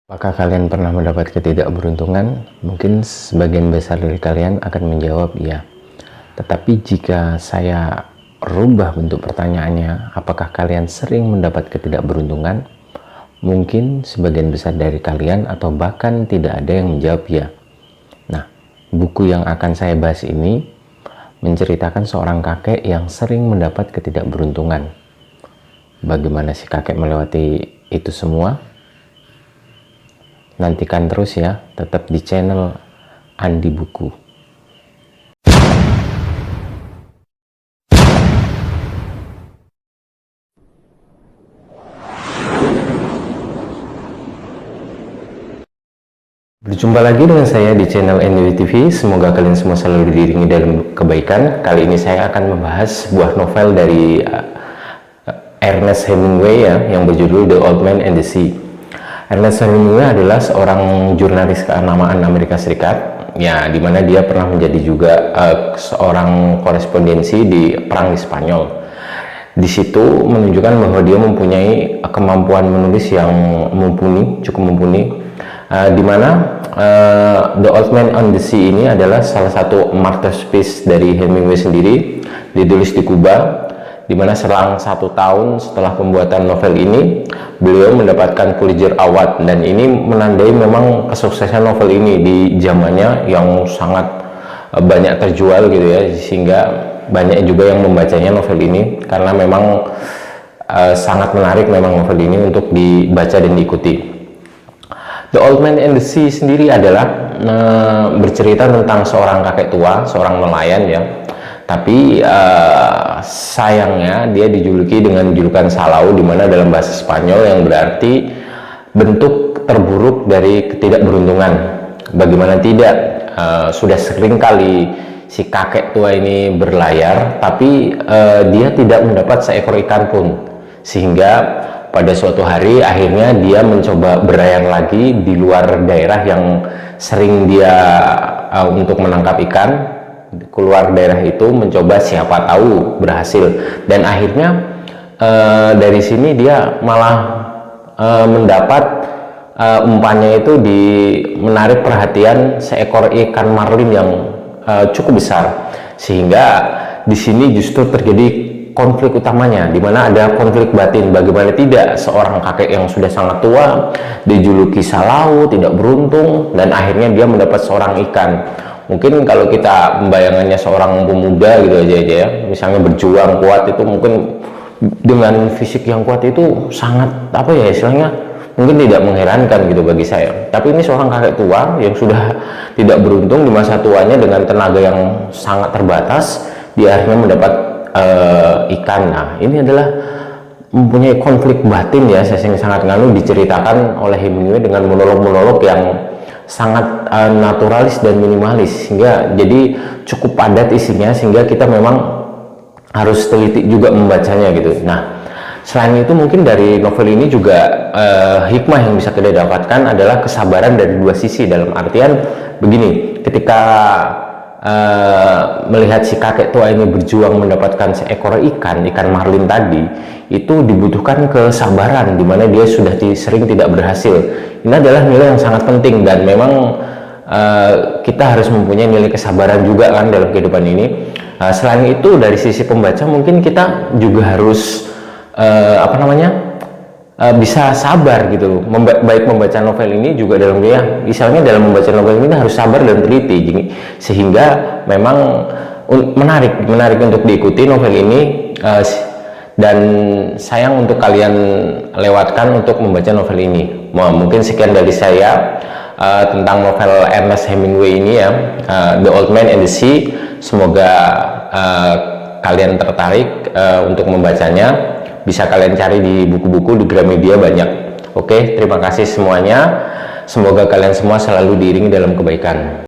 Apakah kalian pernah mendapat ketidakberuntungan? Mungkin sebagian besar dari kalian akan menjawab ya. Tetapi jika saya rubah bentuk pertanyaannya, apakah kalian sering mendapat ketidakberuntungan? Mungkin sebagian besar dari kalian atau bahkan tidak ada yang menjawab ya. Nah, buku yang akan saya bahas ini menceritakan seorang kakek yang sering mendapat ketidakberuntungan. Bagaimana si kakek melewati itu semua? Nantikan terus ya, tetap di channel Andi Buku. Berjumpa lagi dengan saya di channel Andi TV. Semoga kalian semua selalu diiringi dalam kebaikan. Kali ini saya akan membahas sebuah novel dari Ernest Hemingway ya, yang berjudul The Old Man and the Sea. Ernest Hemingway adalah seorang jurnalis kenamaan Amerika Serikat, ya, dimana dia pernah menjadi juga seorang korespondensi di Perang di Spanyol. Di situ menunjukkan bahwa dia mempunyai kemampuan menulis yang cukup mumpuni, dimana The Old Man on the Sea ini adalah salah satu masterpiece dari Hemingway sendiri, ditulis di Kuba, dimana selang 1 tahun setelah pembuatan novel ini beliau mendapatkan Pulitzer Award, dan ini menandai memang kesuksesan novel ini di zamannya yang sangat banyak terjual gitu ya, sehingga banyak juga yang membacanya novel ini karena memang sangat menarik memang novel ini untuk dibaca dan diikuti. The Old Man and the Sea sendiri adalah bercerita tentang seorang kakek tua, seorang nelayan ya. Tapi sayangnya dia dijuluki dengan julukan Salau, dimana dalam bahasa Spanyol yang berarti bentuk terburuk dari ketidakberuntungan. Bagaimana tidak, sudah sering kali si kakek tua ini berlayar, tapi dia tidak mendapat seekor ikan pun, sehingga pada suatu hari akhirnya dia mencoba berlayar lagi di luar daerah yang sering dia untuk menangkap ikan. Keluar daerah itu mencoba, siapa tahu berhasil, dan akhirnya dari sini dia malah mendapat umpannya itu menarik perhatian seekor ikan marlin yang cukup besar, sehingga di sini justru terjadi konflik utamanya, di mana ada konflik batin. Bagaimana tidak, seorang kakek yang sudah sangat tua dijuluki Salau, tidak beruntung, dan akhirnya dia mendapat seorang ikan. Mungkin kalau kita membayangannya seorang pemuda gitu aja ya, misalnya berjuang kuat, itu mungkin dengan fisik yang kuat itu sangat apa ya istilahnya, mungkin tidak mengherankan gitu bagi saya. Tapi ini seorang kakek tua yang sudah tidak beruntung di masa tuanya, dengan tenaga yang sangat terbatas, dia akhirnya mendapat ikan. Nah, ini adalah mempunyai konflik batin ya, saya sangat nganu, diceritakan oleh Hemingway dengan monolog-monolog yang sangat naturalis dan minimalis, sehingga jadi cukup padat isinya, sehingga kita memang harus teliti juga membacanya gitu. Nah, selain itu mungkin dari novel ini juga hikmah yang bisa kita dapatkan adalah kesabaran dari dua sisi, dalam artian begini, ketika melihat si kakek tua ini berjuang mendapatkan seekor ikan marlin tadi, itu dibutuhkan kesabaran, dimana dia sudah sering tidak berhasil. Ini adalah nilai yang sangat penting, dan memang kita harus mempunyai nilai kesabaran juga kan dalam kehidupan ini. Selain itu dari sisi pembaca mungkin kita juga harus bisa sabar gitu, baik membaca novel ini juga dalam dia, misalnya dalam membaca novel ini harus sabar dan teliti, sehingga memang menarik untuk diikuti novel ini, dan sayang untuk kalian lewatkan untuk membaca novel ini. Mungkin sekian dari saya tentang novel Ernest Hemingway ini ya, The Old Man and the Sea. Semoga kalian tertarik untuk membacanya. Bisa kalian cari di buku-buku di Gramedia banyak. Oke, terima kasih semuanya. Semoga kalian semua selalu diiringi dalam kebaikan.